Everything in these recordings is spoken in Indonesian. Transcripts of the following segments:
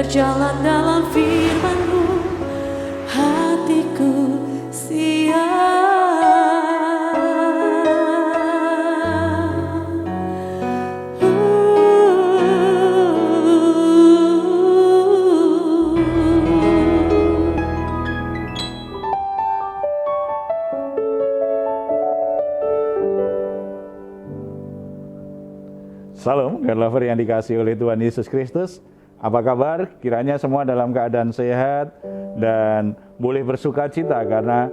berjalan dalam firman-Mu, hatiku siap. Salam, God lover yang dikasihi oleh Tuhan Yesus Kristus. Apa kabar? Kiranya semua dalam keadaan sehat dan boleh bersuka cita karena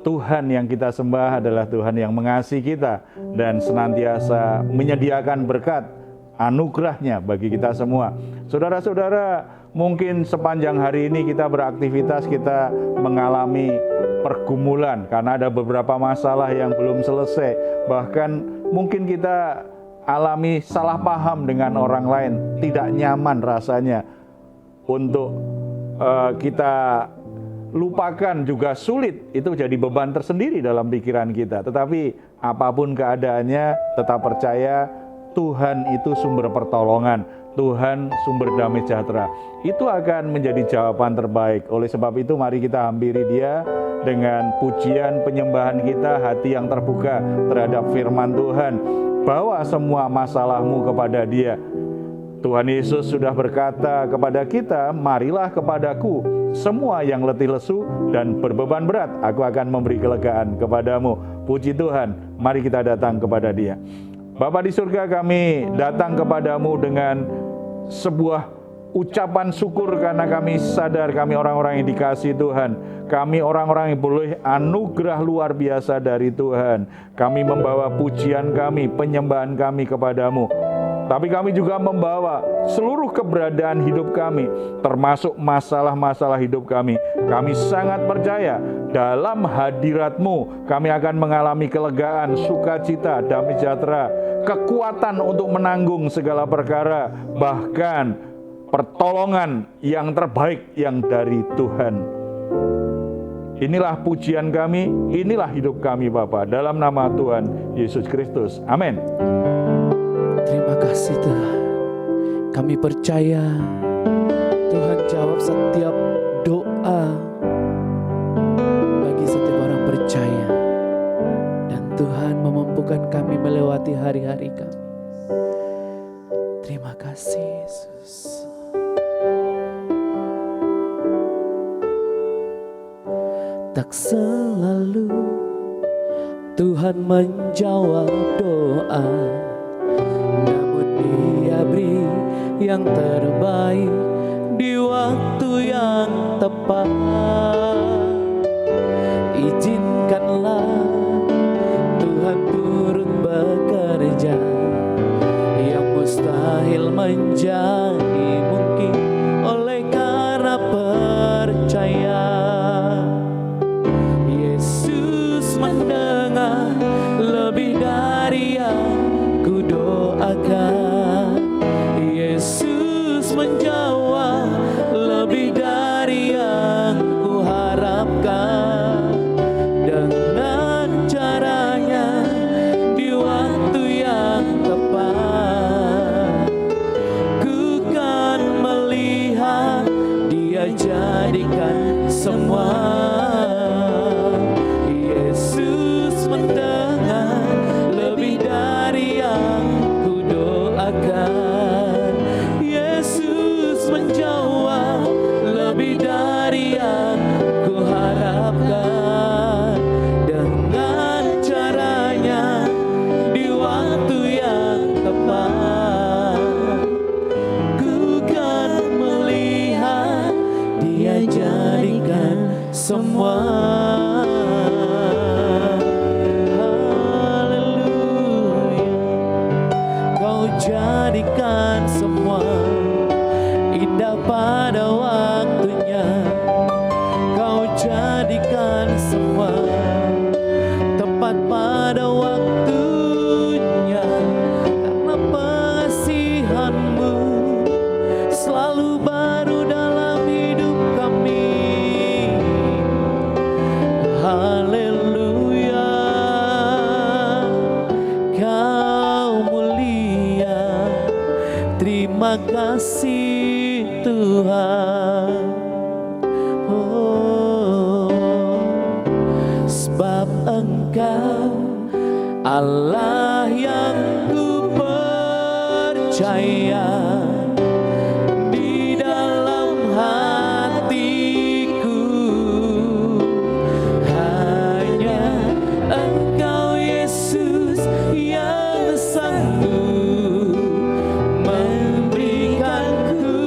Tuhan yang kita sembah adalah Tuhan yang mengasihi kita dan senantiasa menyediakan berkat anugerahnya bagi kita semua. Saudara-saudara, mungkin sepanjang hari ini kita beraktivitas, kita mengalami pergumulan karena ada beberapa masalah yang belum selesai. Bahkan mungkin kita alami salah paham dengan orang lain, tidak nyaman rasanya untuk kita lupakan juga sulit, itu jadi beban tersendiri dalam pikiran kita. Tetapi apapun keadaannya, tetap percaya Tuhan itu sumber pertolongan, Tuhan sumber damai sejahtera. Itu akan menjadi jawaban terbaik. Oleh sebab itu mari kita hampiri Dia dengan pujian penyembahan kita, hati yang terbuka terhadap firman Tuhan. Bawa semua masalahmu kepada Dia. Tuhan Yesus sudah berkata kepada kita, marilah kepadaku semua yang letih lesu dan berbeban berat, aku akan memberi kelegaan kepadamu. Puji Tuhan, mari kita datang kepada Dia. Bapa di surga, kami datang kepadamu dengan sebuah ucapan syukur karena kami sadar kami orang-orang yang dikasihi Tuhan. Kami orang-orang yang boleh anugerah luar biasa dari Tuhan. Kami membawa pujian kami, penyembahan kami kepadamu. Tapi kami juga membawa seluruh keberadaan hidup kami, termasuk masalah-masalah hidup kami. Kami sangat percaya dalam hadirat-Mu kami akan mengalami kelegaan, sukacita, damai sejahtera, kekuatan untuk menanggung segala perkara, bahkan pertolongan yang terbaik yang dari Tuhan. Inilah pujian kami, inilah hidup kami Bapa, dalam nama Tuhan Yesus Kristus. Amin. Terima kasih Tuhan. Kami percaya Tuhan jawab setiap doa bagi setiap orang percaya. Dan Tuhan memampukan kami melewati hari-hari kami. Terima kasih Yesus. Tak selalu Tuhan menjawab doa, namun Dia beri yang terbaik di waktu yang tepat. Izinkanlah Tuhan turut bekerja, yang mustahil menjadi mungkin oleh karena percaya. Mendengar lebih dari yang ku doakan. Yesus menjawab lebih dari yang ku harapkan. Dengan caranya di waktu yang tepat, ku kan melihat Dia jadikan semua. Mendengar lebih dari yang ku doakan. Yesus menjawab lebih dari yang ku harapkan. Dengan caranya di waktu yang tepat, ku kan melihat Dia jadikan semua. Jadikan semua indah pada waktunya. Kau jadikan semua tepat pada waktunya. Karena pengasihan-Mu selalu baru dalam hidup kami. Haleluya. Kau mulia. Terima kasih Tuhan. Oh, sebab Engkau Allah yang ku percaya. Di dalam hatiku hanya Engkau Yesus yang sanggup memberikanku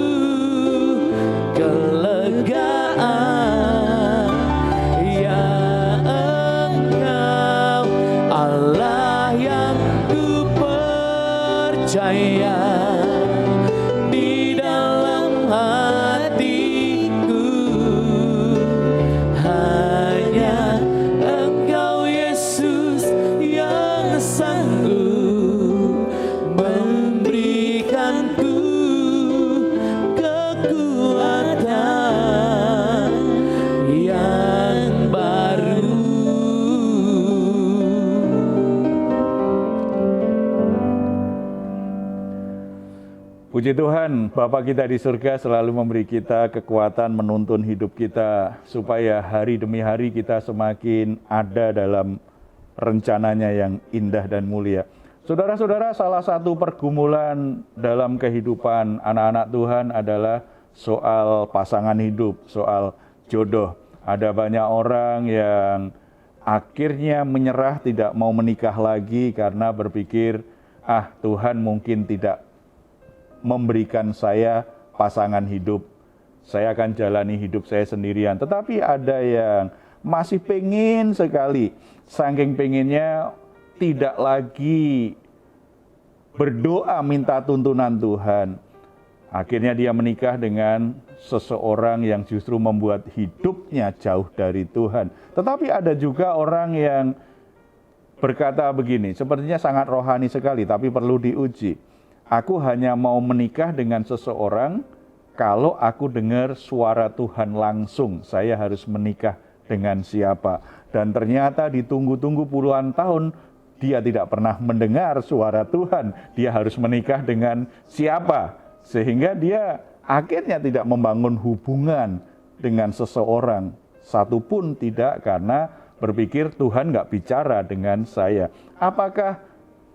kelegaan. Ya Engkau Allah yang ku percaya. Di dalam hatiku hanya Engkau Yesus yang sanggup memberikanku kekuatan yang baru. Puji Tuhan, Bapa kita di surga selalu memberi kita kekuatan menuntun hidup kita supaya hari demi hari kita semakin ada dalam rencananya yang indah dan mulia. Saudara-saudara, salah satu pergumulan dalam kehidupan anak-anak Tuhan adalah soal pasangan hidup, soal jodoh. Ada banyak orang yang akhirnya menyerah, tidak mau menikah lagi karena berpikir, Tuhan mungkin tidak memberikan saya pasangan hidup. Saya akan jalani hidup saya sendirian. Tetapi ada yang masih pengen sekali, saking pengennya tidak lagi berdoa minta tuntunan Tuhan. Akhirnya dia menikah dengan seseorang yang justru membuat hidupnya jauh dari Tuhan. Tetapi ada juga orang yang berkata begini, sepertinya sangat rohani sekali tapi perlu diuji. Aku hanya mau menikah dengan seseorang kalau aku dengar suara Tuhan langsung. Saya harus menikah dengan siapa. Dan ternyata ditunggu-tunggu puluhan tahun, dia tidak pernah mendengar suara Tuhan. Dia harus menikah dengan siapa. Sehingga dia akhirnya tidak membangun hubungan dengan seseorang. Satupun tidak, karena berpikir Tuhan nggak bicara dengan saya. Apakah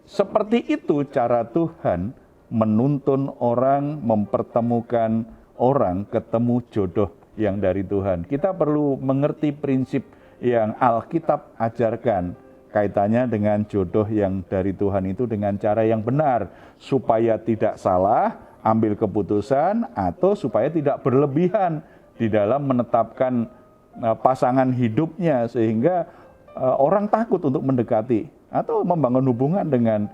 seperti itu cara Tuhan menuntun orang, mempertemukan orang ketemu jodoh yang dari Tuhan? Kita perlu mengerti prinsip yang Alkitab ajarkan kaitannya dengan jodoh yang dari Tuhan itu dengan cara yang benar, supaya tidak salah ambil keputusan atau supaya tidak berlebihan di dalam menetapkan pasangan hidupnya, sehingga orang takut untuk mendekati atau membangun hubungan dengan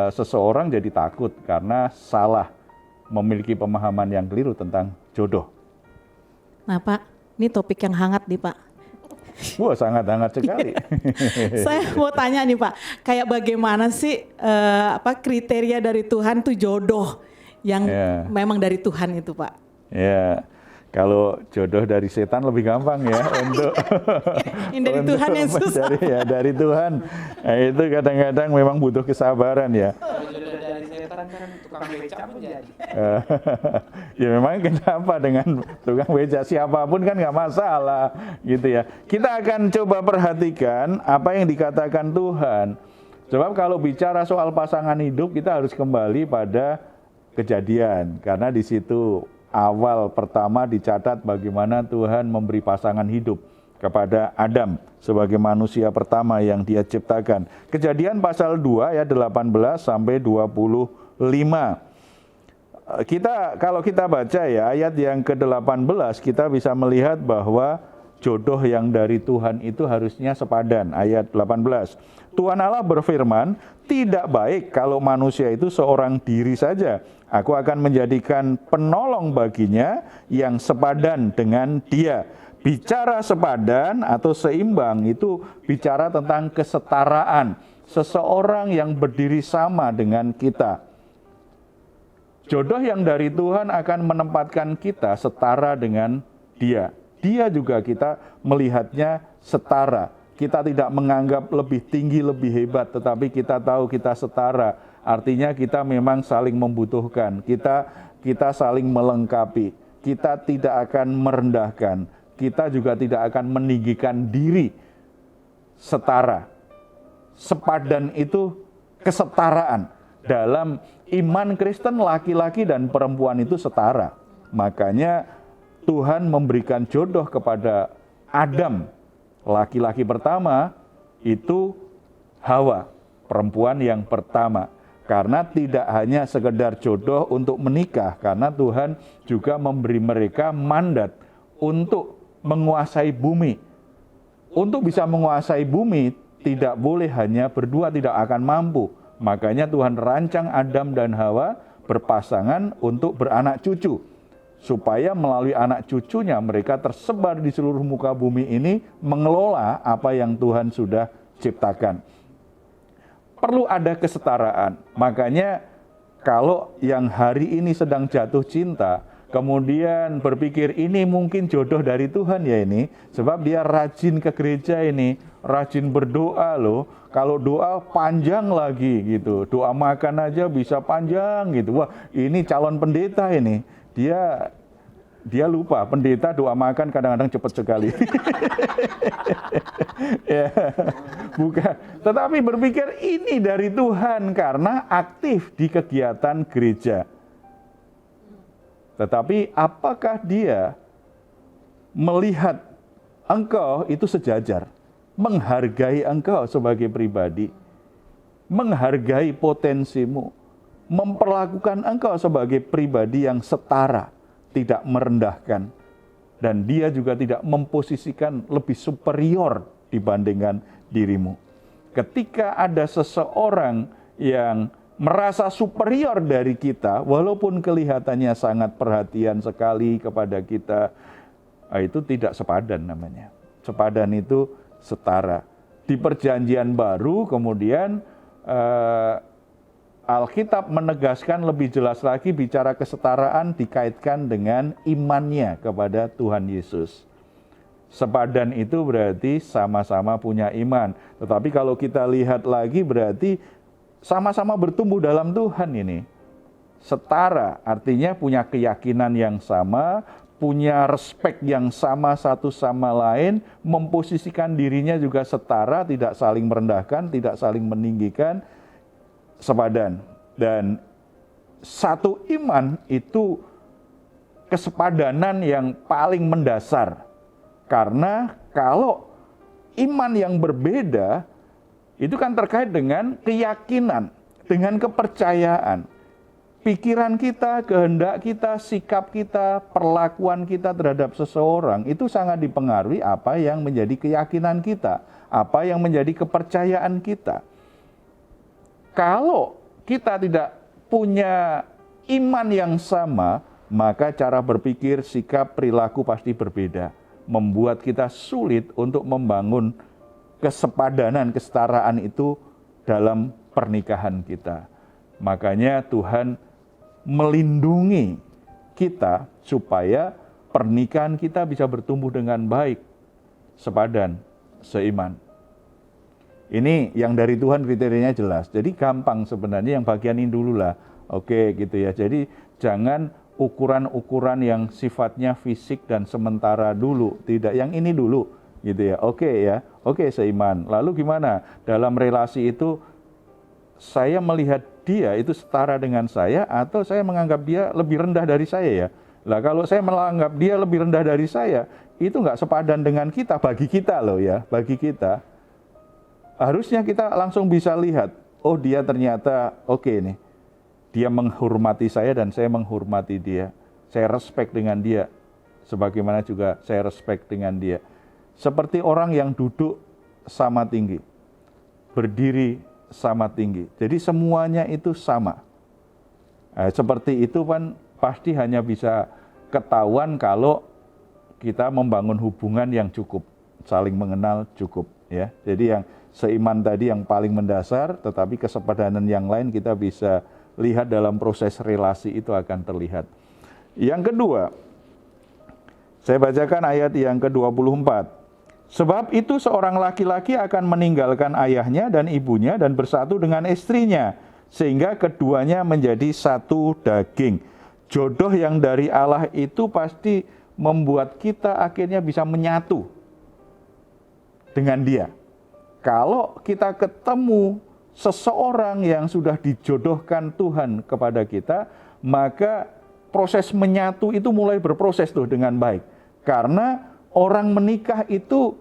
seseorang jadi takut karena salah, memiliki pemahaman yang keliru tentang jodoh. Nah Pak, ini topik yang hangat nih Pak. Wah, sangat hangat sekali. Saya mau tanya nih Pak, kayak bagaimana sih kriteria dari Tuhan tuh jodoh yang memang dari Tuhan itu Pak? Ya, kalau jodoh dari setan lebih gampang ya untuk yang dari Tuhan yang susah. Dari Tuhan. Nah, itu kadang-kadang memang butuh kesabaran ya. Jodoh dari setan kan tukang beca pun jadi. Ya memang kenapa dengan tukang beca, siapapun kan nggak masalah gitu ya. Kita akan coba perhatikan apa yang dikatakan Tuhan. Sebab kalau bicara soal pasangan hidup, kita harus kembali pada Kejadian, karena di situ awal pertama dicatat bagaimana Tuhan memberi pasangan hidup kepada Adam sebagai manusia pertama yang Dia ciptakan. Kejadian pasal 2 ayat 18 sampai 25. Kalau kita baca ya ayat yang ke-18, kita bisa melihat bahwa jodoh yang dari Tuhan itu harusnya sepadan. Ayat 18. Tuhan Allah berfirman, "Tidak baik kalau manusia itu seorang diri saja. Aku akan menjadikan penolong baginya yang sepadan dengan dia." Bicara sepadan atau seimbang itu bicara tentang kesetaraan. Seseorang yang berdiri sama dengan kita. Jodoh yang dari Tuhan akan menempatkan kita setara dengan Dia. Dia juga kita melihatnya setara. Kita tidak menganggap lebih tinggi, lebih hebat, tetapi kita tahu kita setara. Artinya kita memang saling membutuhkan, kita saling melengkapi, kita tidak akan merendahkan, kita juga tidak akan meninggikan diri, setara. Sepadan itu kesetaraan. Dalam iman Kristen, laki-laki dan perempuan itu setara. Makanya Tuhan memberikan jodoh kepada Adam, laki-laki pertama, itu Hawa, perempuan yang pertama. Karena tidak hanya sekedar jodoh untuk menikah, karena Tuhan juga memberi mereka mandat untuk menguasai bumi. Untuk bisa menguasai bumi, tidak boleh hanya berdua, tidak akan mampu. Makanya Tuhan rancang Adam dan Hawa berpasangan untuk beranak cucu. Supaya melalui anak cucunya mereka tersebar di seluruh muka bumi ini mengelola apa yang Tuhan sudah ciptakan. Perlu ada kesetaraan. Makanya kalau yang hari ini sedang jatuh cinta, kemudian berpikir ini mungkin jodoh dari Tuhan ya ini, sebab dia rajin ke gereja ini, rajin berdoa loh. Kalau doa panjang lagi gitu, doa makan aja bisa panjang gitu. Wah, ini calon pendeta ini. Dia lupa, pendeta doa makan kadang-kadang cepat sekali. Ya, bukan. Tetapi berpikir ini dari Tuhan karena aktif di kegiatan gereja. Tetapi apakah dia melihat engkau itu sejajar, menghargai engkau sebagai pribadi, menghargai potensimu, memperlakukan engkau sebagai pribadi yang setara, tidak merendahkan, dan dia juga tidak memposisikan lebih superior dibandingkan dirimu. Ketika ada seseorang yang merasa superior dari kita, walaupun kelihatannya sangat perhatian sekali kepada kita, itu tidak sepadan namanya. Sepadan itu setara. Di perjanjian baru kemudian Alkitab menegaskan lebih jelas lagi, bicara kesetaraan dikaitkan dengan imannya kepada Tuhan Yesus. Sepadan itu berarti sama-sama punya iman. Tetapi kalau kita lihat lagi berarti sama-sama bertumbuh dalam Tuhan ini. Setara, artinya punya keyakinan yang sama, punya respek yang sama satu sama lain, memposisikan dirinya juga setara, tidak saling merendahkan, tidak saling meninggikan, sepadan. Dan satu iman itu kesepadanan yang paling mendasar. Karena kalau iman yang berbeda, itu kan terkait dengan keyakinan, dengan kepercayaan. Pikiran kita, kehendak kita, sikap kita, perlakuan kita terhadap seseorang, itu sangat dipengaruhi apa yang menjadi keyakinan kita, apa yang menjadi kepercayaan kita. Kalau kita tidak punya iman yang sama, maka cara berpikir, sikap, perilaku pasti berbeda. Membuat kita sulit untuk membangun kesepadanan, kesetaraan itu dalam pernikahan kita. Makanya Tuhan melindungi kita supaya pernikahan kita bisa bertumbuh dengan baik, sepadan, seiman. Ini yang dari Tuhan kriterianya jelas. Jadi gampang sebenarnya, yang bagian ini dulu lah. Oke gitu ya. Jadi jangan ukuran-ukuran yang sifatnya fisik dan sementara dulu. Tidak, yang ini dulu gitu ya. Oke ya. Oke, seiman. Lalu gimana? Dalam relasi itu saya melihat dia itu setara dengan saya, atau saya menganggap dia lebih rendah dari saya ya. Lah kalau saya menganggap dia lebih rendah dari saya, itu nggak sepadan dengan kita, bagi kita loh ya, bagi kita. Harusnya kita langsung bisa lihat, oh dia ternyata oke nih, dia menghormati saya dan saya menghormati dia. Saya respect dengan dia, sebagaimana juga saya respect dengan dia. Seperti orang yang duduk sama tinggi, berdiri sama tinggi. Jadi semuanya itu sama. Seperti itu kan pasti hanya bisa ketahuan kalau kita membangun hubungan yang cukup, saling mengenal cukup ya. Jadi yang seiman tadi yang paling mendasar, tetapi kesepadanan yang lain kita bisa lihat dalam proses relasi itu akan terlihat. Yang kedua, saya bacakan ayat yang ke-24. Sebab itu seorang laki-laki akan meninggalkan ayahnya dan ibunya dan bersatu dengan istrinya, sehingga keduanya menjadi satu daging. Jodoh yang dari Allah itu pasti membuat kita akhirnya bisa menyatu dengan Dia. Kalau kita ketemu seseorang yang sudah dijodohkan Tuhan kepada kita, maka proses menyatu itu mulai berproses tuh dengan baik. Karena orang menikah itu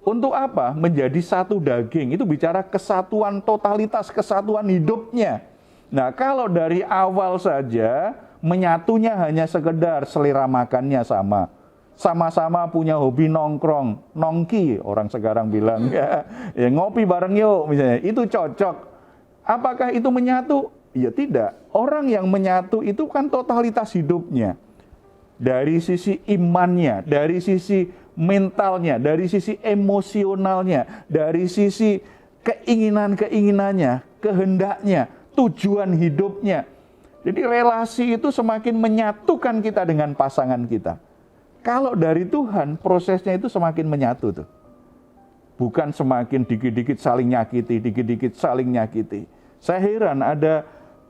untuk apa? Menjadi satu daging. Itu bicara kesatuan totalitas, kesatuan hidupnya. Nah, kalau dari awal saja menyatunya hanya sekedar selera makannya sama. Sama-sama punya hobi nongkrong, nongki orang sekarang bilang ya ngopi bareng yuk misalnya. Itu cocok. Apakah itu menyatu? Ya tidak. Orang yang menyatu itu kan totalitas hidupnya. Dari sisi imannya, dari sisi mentalnya, dari sisi emosionalnya, dari sisi keinginan-keinginannya, kehendaknya, tujuan hidupnya. Jadi relasi itu semakin menyatukan kita dengan pasangan kita. Kalau dari Tuhan, prosesnya itu semakin menyatu tuh. Bukan semakin dikit-dikit saling nyakiti, dikit-dikit saling nyakiti. Saya heran ada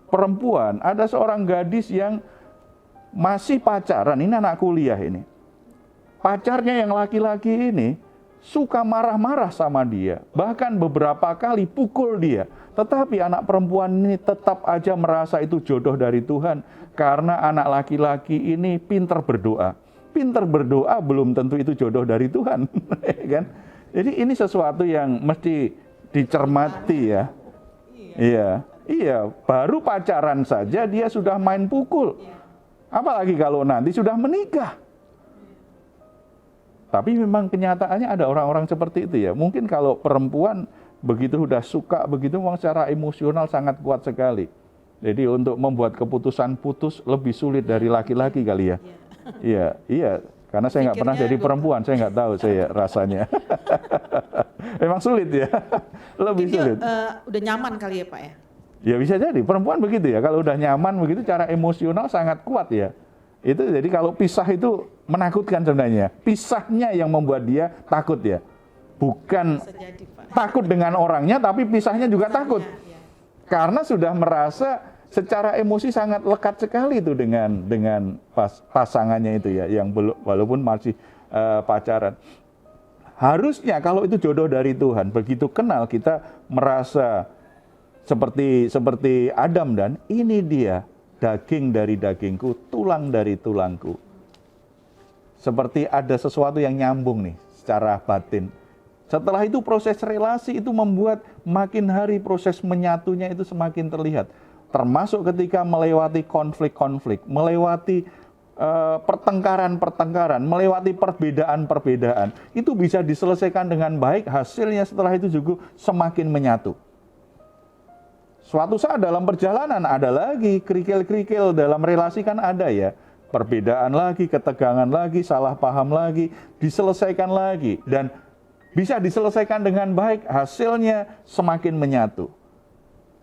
perempuan, ada seorang gadis yang masih pacaran, ini anak kuliah ini. Pacarnya yang laki-laki ini suka marah-marah sama dia, bahkan beberapa kali pukul dia. Tetapi anak perempuan ini tetap aja merasa itu jodoh dari Tuhan, karena anak laki-laki ini pintar berdoa. Pintar berdoa belum tentu itu jodoh dari Tuhan, kan? Jadi ini sesuatu yang mesti dicermati ya. Iya, baru pacaran saja dia sudah main pukul. Apalagi kalau nanti sudah menikah. Tapi memang kenyataannya ada orang-orang seperti itu ya. Mungkin kalau perempuan begitu sudah suka, begitu memang secara emosional sangat kuat sekali. Jadi untuk membuat keputusan putus lebih sulit dari laki-laki kali ya. Iya. Karena saya nggak pernah jadi perempuan, saya nggak tahu saya rasanya. Memang sulit ya, lebih sulit. Udah nyaman kali ya Pak ya? Ya bisa jadi, perempuan begitu ya, kalau udah nyaman begitu cara emosional sangat kuat ya. Itu jadi kalau pisah itu menakutkan sebenarnya. Pisahnya yang membuat dia takut ya. Bukan jadi, Pak. Takut dengan orangnya, tapi pisahnya juga takut. Ya. Karena sudah merasa secara emosi sangat lekat sekali itu dengan pasangannya itu ya, yang walaupun masih pacaran. Harusnya kalau itu jodoh dari Tuhan, begitu kenal kita merasa seperti Adam dan ini dia daging dari dagingku, tulang dari tulangku. Seperti ada sesuatu yang nyambung nih secara batin. Setelah itu proses relasi itu membuat makin hari proses menyatunya itu semakin terlihat. Termasuk ketika melewati konflik-konflik, melewati pertengkaran-pertengkaran, melewati perbedaan-perbedaan. Itu bisa diselesaikan dengan baik, hasilnya setelah itu juga semakin menyatu. Suatu saat dalam perjalanan ada lagi kerikil-kerikil dalam relasi kan ada ya. Perbedaan lagi, ketegangan lagi, salah paham lagi, diselesaikan lagi. Dan bisa diselesaikan dengan baik, hasilnya semakin menyatu.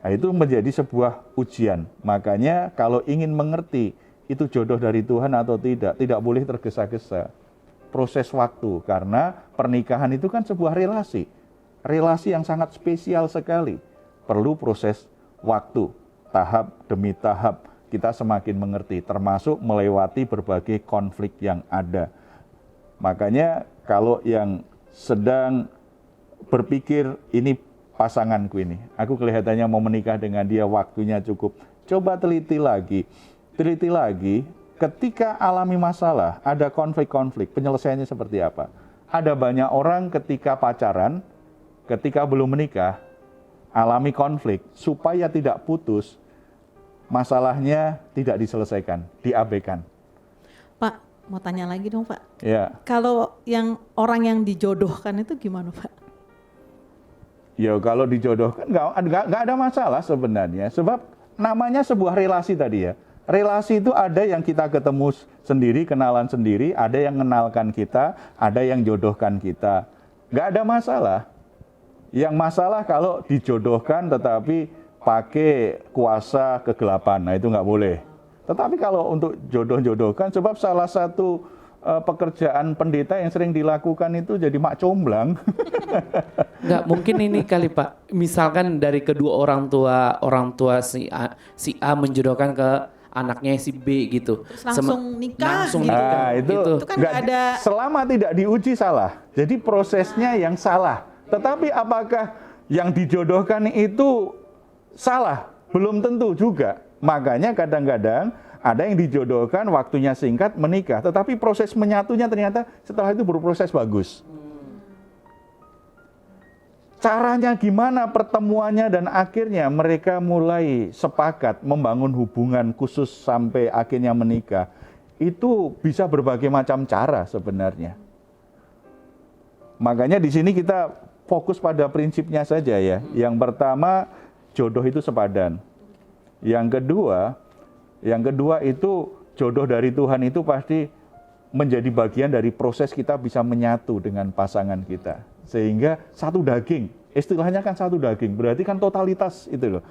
Nah, itu menjadi sebuah ujian. Makanya kalau ingin mengerti itu jodoh dari Tuhan atau tidak boleh tergesa-gesa. Proses waktu, karena pernikahan itu kan sebuah relasi. Relasi yang sangat spesial sekali. Perlu proses waktu, tahap demi tahap kita semakin mengerti, termasuk melewati berbagai konflik yang ada. Makanya kalau yang sedang berpikir ini pasanganku ini, aku kelihatannya mau menikah dengan dia, waktunya cukup, coba teliti lagi, ketika alami masalah, ada konflik-konflik, penyelesaiannya seperti apa? Ada banyak orang ketika pacaran, ketika belum menikah, alami konflik, supaya tidak putus, masalahnya tidak diselesaikan, diabaikan. Pak, mau tanya lagi dong Pak. Ya. Kalau yang orang yang dijodohkan itu gimana Pak? Ya kalau dijodohkan nggak ada masalah sebenarnya, sebab namanya sebuah relasi tadi ya. Relasi itu ada yang kita ketemu sendiri, kenalan sendiri, ada yang mengenalkan kita, ada yang jodohkan kita. Nggak ada masalah. Yang masalah kalau dijodohkan tetapi pakai kuasa kegelapan, nah itu nggak boleh. Tetapi kalau untuk jodoh-jodohkan, sebab salah satu pekerjaan pendeta yang sering dilakukan itu jadi mak comblang. Nggak mungkin ini kali Pak, misalkan dari kedua orang tua si A menjodohkan ke anaknya si B gitu. Terus langsung nikah langsung gitu. nikah. Itu kan nggak nggak ada. selama tidak diuji salah. Jadi prosesnya yang salah. Tetapi apakah yang dijodohkan itu salah? Belum tentu juga. Makanya kadang-kadang ada yang dijodohkan waktunya singkat menikah, tetapi proses menyatunya ternyata setelah itu berproses bagus. Caranya gimana pertemuannya dan akhirnya mereka mulai sepakat membangun hubungan khusus sampai akhirnya menikah. Itu bisa berbagai macam cara sebenarnya. Makanya di sini kita fokus pada prinsipnya saja ya. Yang pertama, jodoh itu sepadan. Yang kedua itu jodoh dari Tuhan itu pasti menjadi bagian dari proses kita bisa menyatu dengan pasangan kita. Sehingga satu daging, istilahnya kan satu daging, berarti kan totalitas itu loh.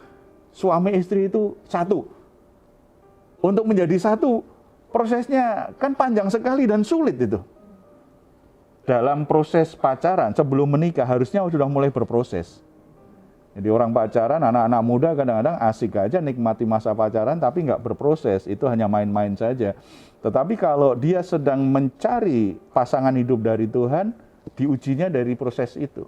Suami istri itu satu. Untuk menjadi satu, prosesnya kan panjang sekali dan sulit itu. Dalam proses pacaran, sebelum menikah harusnya sudah mulai berproses. Jadi orang pacaran, anak-anak muda kadang-kadang asik aja nikmati masa pacaran tapi nggak berproses, itu hanya main-main saja. Tetapi kalau dia sedang mencari pasangan hidup dari Tuhan, diujinya dari proses itu.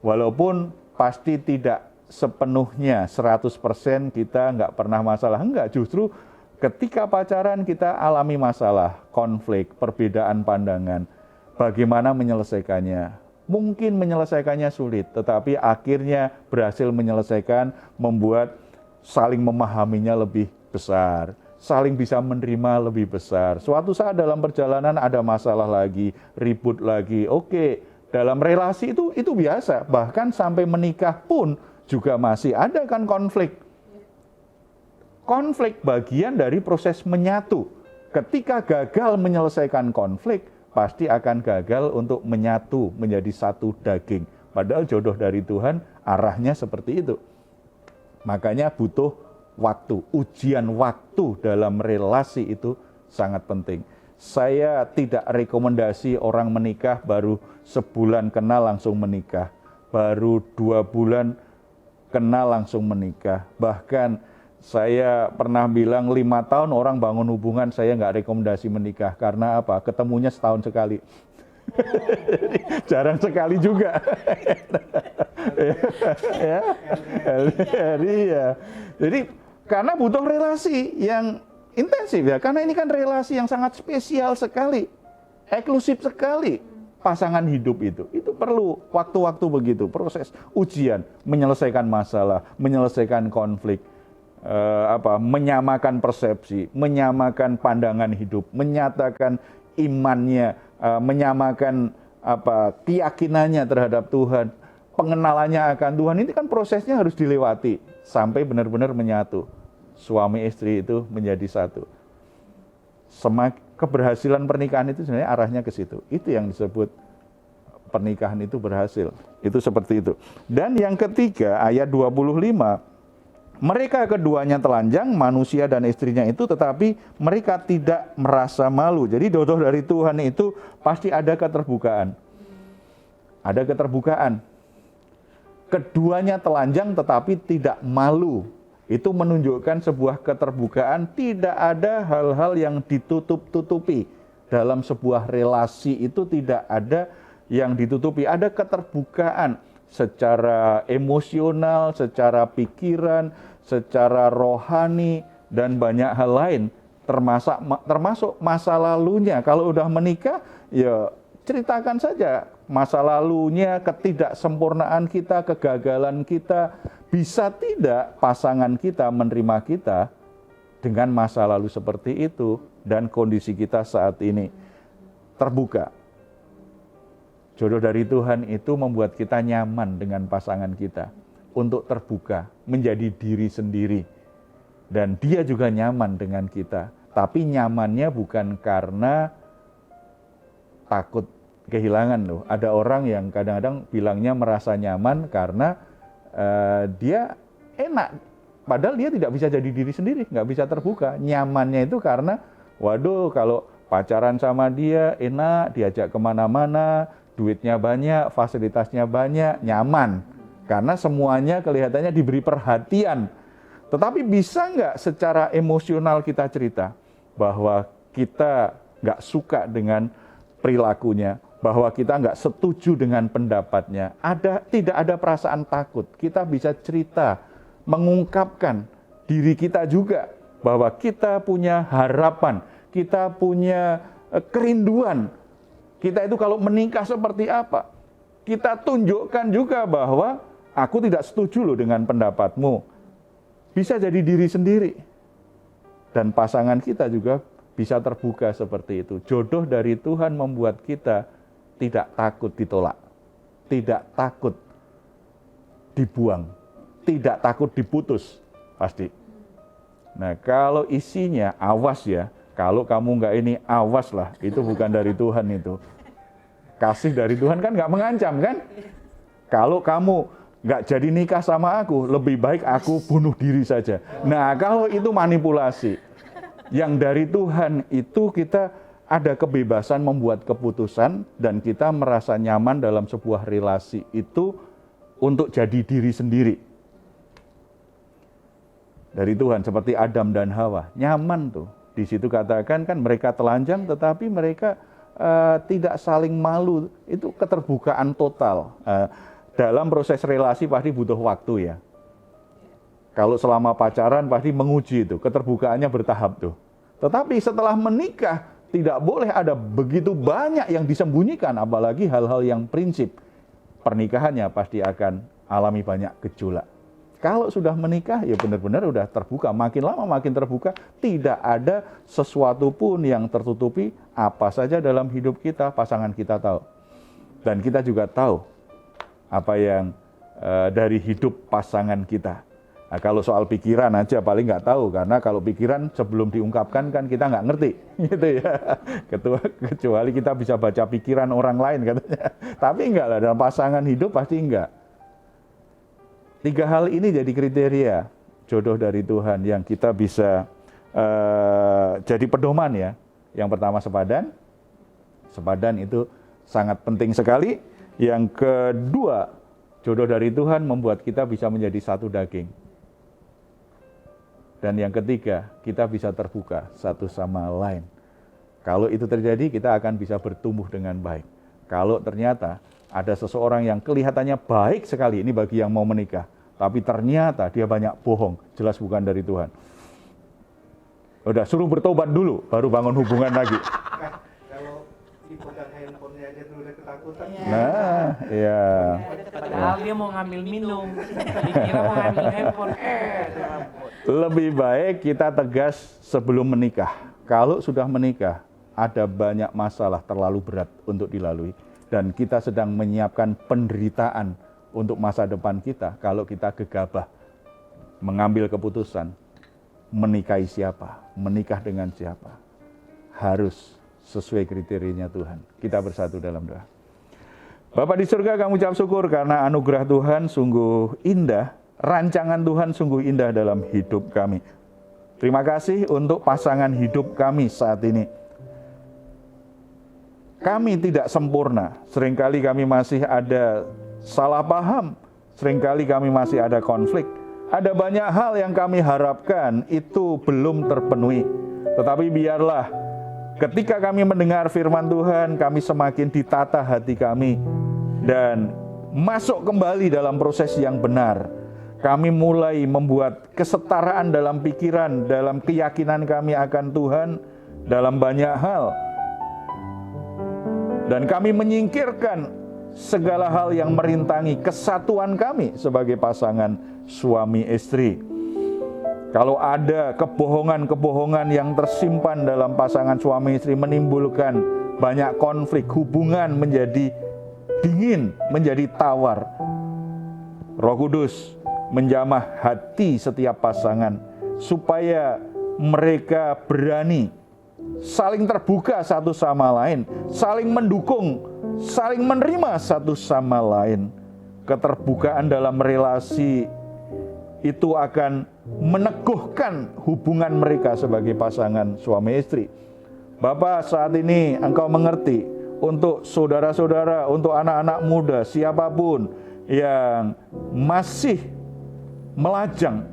Walaupun pasti tidak sepenuhnya 100% kita nggak pernah masalah, enggak, justru ketika pacaran kita alami masalah, konflik, perbedaan pandangan, bagaimana menyelesaikannya. Mungkin menyelesaikannya sulit, tetapi akhirnya berhasil menyelesaikan, membuat saling memahaminya lebih besar, saling bisa menerima lebih besar. Suatu saat dalam perjalanan ada masalah lagi, ribut lagi. Oke, dalam relasi itu biasa, bahkan sampai menikah pun juga masih ada kan konflik. Konflik bagian dari proses menyatu. Ketika gagal menyelesaikan konflik, pasti akan gagal untuk menyatu menjadi satu daging. Padahal jodoh dari Tuhan arahnya seperti itu. Makanya butuh waktu, ujian waktu dalam relasi itu sangat penting. Saya tidak rekomendasi orang menikah baru sebulan kenal langsung menikah. Baru 2 bulan kenal langsung menikah. Bahkan saya pernah bilang 5 tahun orang bangun hubungan, saya nggak rekomendasi menikah. Karena apa? Ketemunya setahun sekali. Jarang sekali juga. Jadi karena butuh relasi yang intensif ya. Karena ini kan relasi yang sangat spesial sekali. Eksklusif sekali. Pasangan hidup itu perlu waktu-waktu begitu. Proses ujian, menyelesaikan masalah, menyelesaikan konflik. Menyamakan persepsi, menyamakan pandangan hidup, menyatakan imannya, menyamakan keyakinannya terhadap Tuhan, pengenalannya akan Tuhan. Ini kan prosesnya harus dilewati sampai benar-benar menyatu. Suami istri itu menjadi satu. Keberhasilan pernikahan itu sebenarnya arahnya ke situ. Itu yang disebut pernikahan itu berhasil. Itu seperti itu. Dan yang ketiga, ayat 25, mereka keduanya telanjang, manusia dan istrinya itu, tetapi mereka tidak merasa malu. Jadi jodoh dari Tuhan itu pasti ada keterbukaan. Ada keterbukaan. Keduanya telanjang tetapi tidak malu. Itu menunjukkan sebuah keterbukaan, tidak ada hal-hal yang ditutup-tutupi. Dalam sebuah relasi itu tidak ada yang ditutupi, ada keterbukaan. Secara emosional, secara pikiran, secara rohani, dan banyak hal lain, termasuk masa lalunya. Kalau udah menikah, ya ceritakan saja masa lalunya, ketidaksempurnaan kita, kegagalan kita. Bisa tidak pasangan kita menerima kita dengan masa lalu seperti itu dan kondisi kita saat ini. Terbuka. Jodoh dari Tuhan itu membuat kita nyaman dengan pasangan kita untuk terbuka, menjadi diri sendiri. Dan dia juga nyaman dengan kita. Tapi nyamannya bukan karena takut kehilangan loh. Ada orang yang kadang-kadang bilangnya merasa nyaman karena dia enak. Padahal dia tidak bisa jadi diri sendiri, nggak bisa terbuka. Nyamannya itu karena, waduh kalau pacaran sama dia, enak, diajak kemana-mana, duitnya banyak, fasilitasnya banyak, nyaman. Karena semuanya kelihatannya diberi perhatian. Tetapi bisa nggak secara emosional kita cerita bahwa kita nggak suka dengan perilakunya, bahwa kita nggak setuju dengan pendapatnya, tidak ada perasaan takut. Kita bisa cerita, mengungkapkan diri kita juga, bahwa kita punya harapan, kita punya kerinduan. Kita itu kalau menikah seperti apa? Kita tunjukkan juga bahwa aku tidak setuju loh dengan pendapatmu. Bisa jadi diri sendiri. Dan pasangan kita juga bisa terbuka seperti itu. Jodoh dari Tuhan membuat kita tidak takut ditolak, tidak takut dibuang, tidak takut diputus, pasti. Nah, kalau isinya awas ya, kalau kamu nggak ini awas lah, itu bukan dari Tuhan itu. Kasih dari Tuhan kan nggak mengancam kan? Kalau kamu nggak jadi nikah sama aku, lebih baik aku bunuh diri saja. Nah, kalau itu manipulasi. Yang dari Tuhan itu kita ada kebebasan membuat keputusan dan kita merasa nyaman dalam sebuah relasi itu untuk jadi diri sendiri. Dari Tuhan seperti Adam dan Hawa, nyaman tuh. Di situ katakan kan mereka telanjang tetapi mereka tidak saling malu. Itu keterbukaan total. Dalam proses relasi pasti butuh waktu ya. Kalau selama pacaran pasti menguji itu, keterbukaannya bertahap tuh. Tetapi setelah menikah tidak boleh ada begitu banyak yang disembunyikan, apalagi hal-hal yang prinsip. Pernikahannya pasti akan alami banyak gejolak. Kalau sudah menikah ya benar-benar udah terbuka, makin lama makin terbuka, tidak ada sesuatu pun yang tertutupi, apa saja dalam hidup kita pasangan kita tahu. Dan kita juga tahu apa yang dari hidup pasangan kita. Nah, kalau soal pikiran aja paling nggak tahu, karena kalau pikiran sebelum diungkapkan kan kita nggak ngerti, gitu ya. Kecuali kita bisa baca pikiran orang lain katanya. Tapi enggak lah, dalam pasangan hidup pasti enggak. 3 hal ini jadi kriteria jodoh dari Tuhan yang kita bisa jadi pedoman ya. Yang pertama sepadan. Sepadan itu sangat penting sekali. Yang kedua, jodoh dari Tuhan membuat kita bisa menjadi satu daging. Dan yang ketiga, kita bisa terbuka satu sama lain. Kalau itu terjadi, kita akan bisa bertumbuh dengan baik. Kalau ternyata ada seseorang yang kelihatannya baik sekali, ini bagi yang mau menikah, tapi ternyata dia banyak bohong, jelas bukan dari Tuhan. Udah, suruh bertobat dulu, baru bangun hubungan lagi. Kalau dipegang handphonenya aja tuh udah ketakutan. Nah, iya. Padahal dia mau ngambil minum, dikira mau ngambil handphone. Lebih baik kita tegas sebelum menikah. Kalau sudah menikah, ada banyak masalah terlalu berat untuk dilalui. Dan kita sedang menyiapkan penderitaan untuk masa depan kita kalau kita gegabah mengambil keputusan menikahi siapa, menikah dengan siapa. Harus sesuai kriterianya Tuhan. Kita bersatu dalam doa. Bapa di surga, kami ucap syukur karena anugerah Tuhan sungguh indah, rancangan Tuhan sungguh indah dalam hidup kami. Terima kasih untuk pasangan hidup kami saat ini. Kami tidak sempurna, seringkali kami masih ada salah paham, seringkali kami masih ada konflik. Ada banyak hal yang kami harapkan itu belum terpenuhi. Tetapi biarlah ketika kami mendengar firman Tuhan, kami semakin ditata hati kami dan masuk kembali dalam proses yang benar. Kami mulai membuat kesetaraan dalam pikiran, dalam keyakinan kami akan Tuhan dalam banyak hal. Dan kami menyingkirkan segala hal yang merintangi kesatuan kami sebagai pasangan suami istri. Kalau ada kebohongan-kebohongan yang tersimpan dalam pasangan suami istri menimbulkan banyak konflik, hubungan menjadi dingin, menjadi tawar. Roh Kudus menjamah hati setiap pasangan supaya mereka berani saling terbuka satu sama lain, saling mendukung, saling menerima satu sama lain. Keterbukaan dalam relasi itu akan meneguhkan hubungan mereka sebagai pasangan suami istri. Bapa, saat ini Engkau mengerti untuk saudara-saudara, untuk anak-anak muda, siapapun yang masih melajang,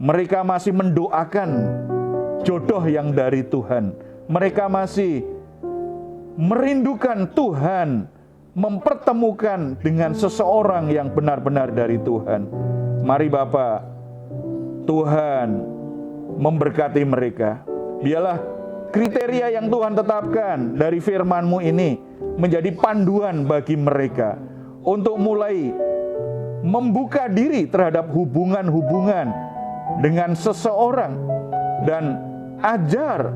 mereka masih mendoakan jodoh yang dari Tuhan. Mereka masih merindukan Tuhan mempertemukan dengan seseorang yang benar-benar dari Tuhan. Mari Bapa, Tuhan memberkati mereka. Biarlah kriteria yang Tuhan tetapkan dari firman-Mu ini menjadi panduan bagi mereka untuk mulai membuka diri terhadap hubungan-hubungan dengan seseorang, dan ajar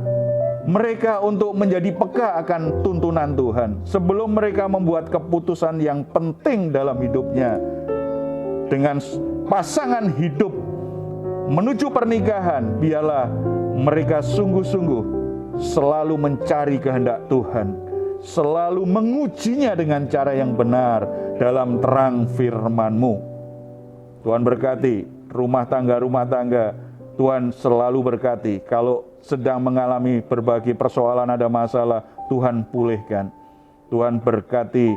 mereka untuk menjadi peka akan tuntunan Tuhan sebelum mereka membuat keputusan yang penting dalam hidupnya dengan pasangan hidup menuju pernikahan. Biarlah mereka sungguh-sungguh selalu mencari kehendak Tuhan, selalu mengujinya dengan cara yang benar dalam terang firman-Mu. Tuhan berkati rumah tangga, Tuhan selalu berkati. Kalau sedang mengalami berbagai persoalan, ada masalah, Tuhan pulihkan. Tuhan berkati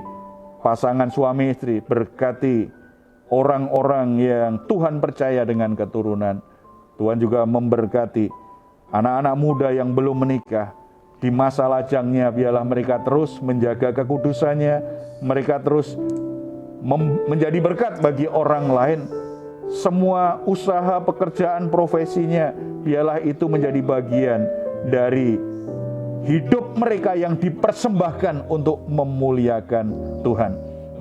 pasangan suami istri, berkati orang-orang yang Tuhan percaya dengan keturunan. Tuhan juga memberkati anak-anak muda yang belum menikah. Di masa lajangnya, biarlah mereka terus menjaga kekudusannya, mereka terus menjadi berkat bagi orang lain. Semua usaha, pekerjaan, profesinya, biarlah itu menjadi bagian dari hidup mereka yang dipersembahkan untuk memuliakan Tuhan.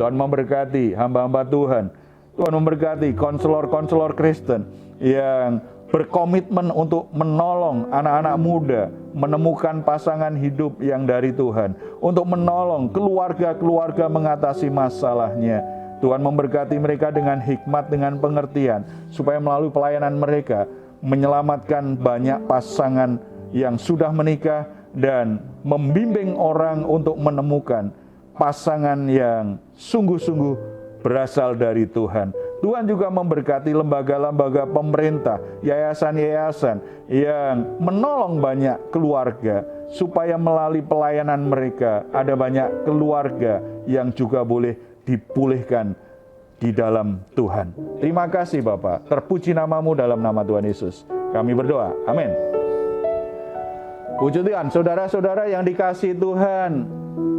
Tuhan memberkati hamba-hamba Tuhan. Tuhan memberkati konselor-konselor Kristen yang berkomitmen untuk menolong anak-anak muda menemukan pasangan hidup yang dari Tuhan, untuk menolong keluarga-keluarga mengatasi masalahnya. Tuhan memberkati mereka dengan hikmat, dengan pengertian, supaya melalui pelayanan mereka menyelamatkan banyak pasangan yang sudah menikah dan membimbing orang untuk menemukan pasangan yang sungguh-sungguh berasal dari Tuhan. Tuhan juga memberkati lembaga-lembaga pemerintah, yayasan-yayasan yang menolong banyak keluarga, supaya melalui pelayanan mereka ada banyak keluarga yang juga boleh dipulihkan di dalam Tuhan. Terima kasih Bapa, terpuji nama-Mu dalam nama Tuhan Yesus. Kami berdoa, amin. Puji Tuhan, saudara-saudara yang dikasihi Tuhan,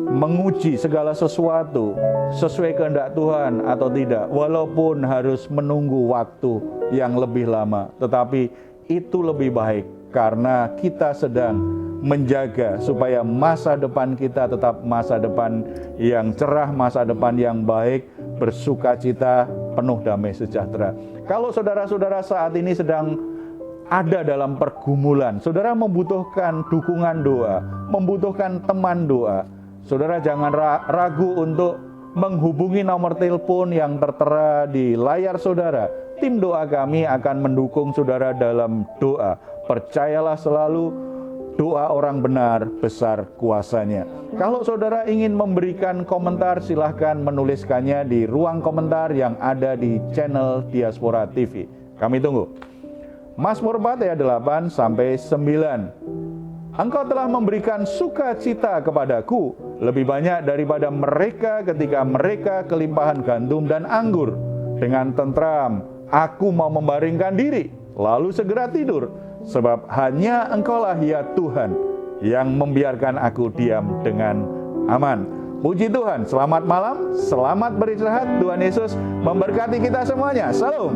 menguji segala sesuatu sesuai kehendak Tuhan atau tidak, walaupun harus menunggu waktu yang lebih lama, tetapi itu lebih baik karena kita sedang menjaga supaya masa depan kita tetap masa depan yang cerah, masa depan yang baik, bersukacita, penuh damai sejahtera. Kalau saudara-saudara saat ini sedang ada dalam pergumulan, saudara membutuhkan dukungan doa, membutuhkan teman doa, saudara jangan ragu untuk menghubungi nomor telepon yang tertera di layar saudara. Tim doa kami akan mendukung saudara dalam doa. Percayalah selalu, doa orang benar besar kuasanya. Kalau saudara ingin memberikan komentar, silahkan menuliskannya di ruang komentar yang ada di channel Diaspora TV. Kami tunggu. Mazmur 4 ayat 8 sampai 9. Engkau telah memberikan sukacita kepadaku lebih banyak daripada mereka ketika mereka kelimpahan gandum dan anggur. Dengan tentram aku mau membaringkan diri, lalu segera tidur. Sebab hanya Engkaulah ya Tuhan yang membiarkan aku diam dengan aman. Puji Tuhan, selamat malam, selamat beristirahat. Tuhan Yesus memberkati kita semuanya. Salam.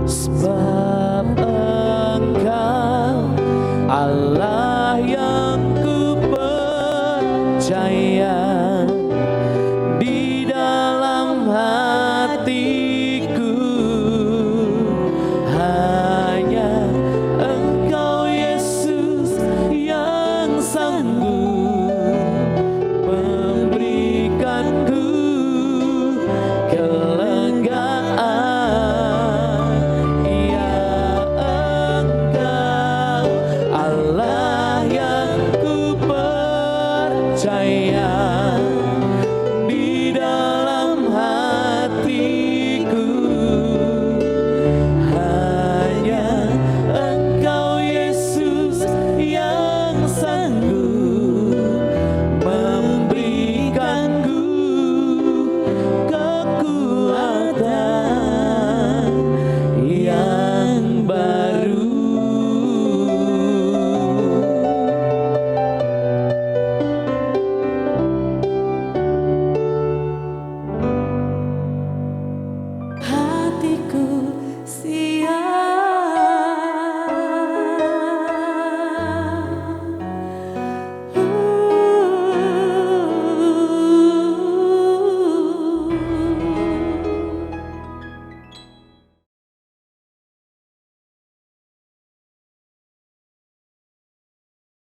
Sebab